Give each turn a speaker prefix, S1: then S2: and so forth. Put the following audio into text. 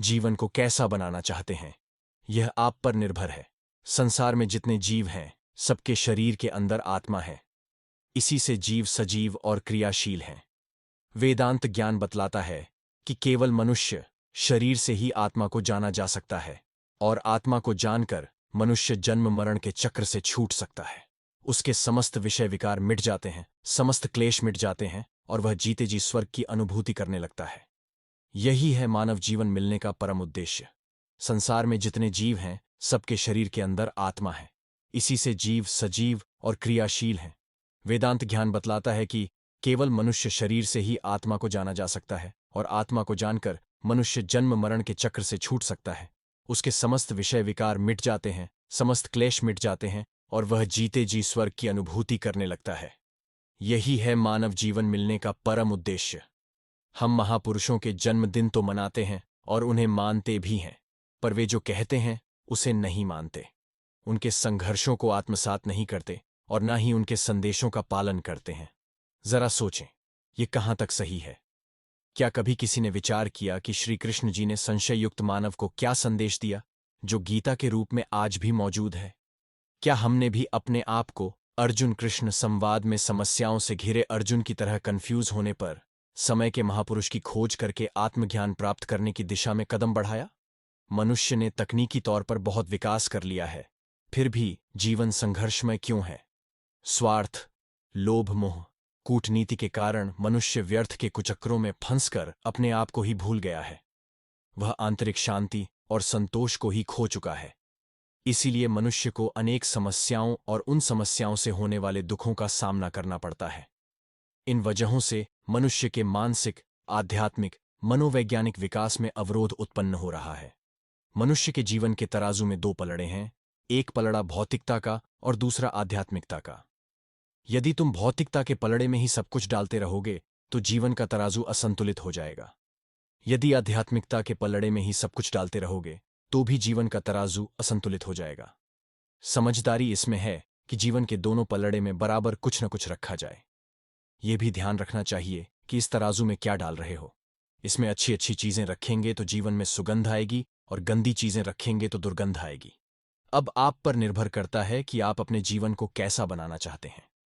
S1: जीवन को कैसा बनाना चाहते हैं, यह आप पर निर्भर है। संसार में जितने जीव हैं, सबके शरीर के अंदर आत्मा है। इसी से जीव सजीव और क्रियाशील हैं। वेदांत ज्ञान बतलाता है कि केवल मनुष्य शरीर से ही आत्मा को जाना जा सकता है, और आत्मा को जानकर मनुष्य जन्म मरण के चक्र से छूट सकता है। उसके समस्त विषय विकार मिट जाते हैं, समस्त क्लेश मिट जाते हैं, और वह जीते जी स्वर्ग की अनुभूति करने लगता है। यही है मानव जीवन मिलने का परम उद्देश्य। संसार में जितने जीव हैं, सबके शरीर के अंदर आत्मा है। इसी से जीव सजीव और क्रियाशील हैं। वेदांत ज्ञान बतलाता है कि केवल मनुष्य शरीर से ही आत्मा को जाना जा सकता है, और आत्मा को जानकर मनुष्य जन्म मरण के चक्र से छूट सकता है। उसके समस्त विषय विकार मिट जाते हैं, समस्त क्लेश मिट जाते हैं, और वह जीते जी स्वर्ग की अनुभूति करने लगता है। यही है मानव जीवन मिलने का परम उद्देश्य। हम महापुरुषों के जन्मदिन तो मनाते हैं और उन्हें मानते भी हैं, पर वे जो कहते हैं उसे नहीं मानते। उनके संघर्षों को आत्मसात नहीं करते और ना ही उनके संदेशों का पालन करते हैं। जरा सोचें, ये कहाँ तक सही है? क्या कभी किसी ने विचार किया कि श्री कृष्ण जी ने संशययुक्त मानव को क्या संदेश दिया, जो गीता के रूप में आज भी मौजूद है? क्या हमने भी अपने आप को अर्जुन कृष्ण संवाद में समस्याओं से घिरे अर्जुन की तरह कंफ्यूज होने पर समय के महापुरुष की खोज करके आत्मज्ञान प्राप्त करने की दिशा में कदम बढ़ाया? मनुष्य ने तकनीकी तौर पर बहुत विकास कर लिया है, फिर भी जीवन संघर्षमय क्यों है? स्वार्थ, लोभ, मोह, कूटनीति के कारण मनुष्य व्यर्थ के कुचक्रों में फंसकर अपने आप को ही भूल गया है। वह आंतरिक शांति और संतोष को ही खो चुका है। इसीलिए मनुष्य को अनेक समस्याओं और उन समस्याओं से होने वाले दुखों का सामना करना पड़ता है। इन वजहों से मनुष्य के मानसिक, आध्यात्मिक, मनोवैज्ञानिक विकास में अवरोध उत्पन्न हो रहा है। मनुष्य के जीवन के तराजू में दो पलड़े हैं, एक पलड़ा भौतिकता का और दूसरा आध्यात्मिकता का। यदि तुम भौतिकता के पलड़े में ही सब कुछ डालते रहोगे तो जीवन का तराजू असंतुलित हो जाएगा। यदि आध्यात्मिकता के पलड़े में ही सब कुछ डालते रहोगे तो भी जीवन का तराजू असंतुलित हो जाएगा। समझदारी इसमें है कि जीवन के दोनों पलड़े में बराबर कुछ न कुछ रखा जाए। यह भी ध्यान रखना चाहिए कि इस तराजू में क्या डाल रहे हो। इसमें अच्छी अच्छी चीजें रखेंगे तो जीवन में सुगंध आएगी, और गंदी चीजें रखेंगे तो दुर्गंध आएगी। अब आप पर निर्भर करता है कि आप अपने जीवन को कैसा बनाना चाहते हैं।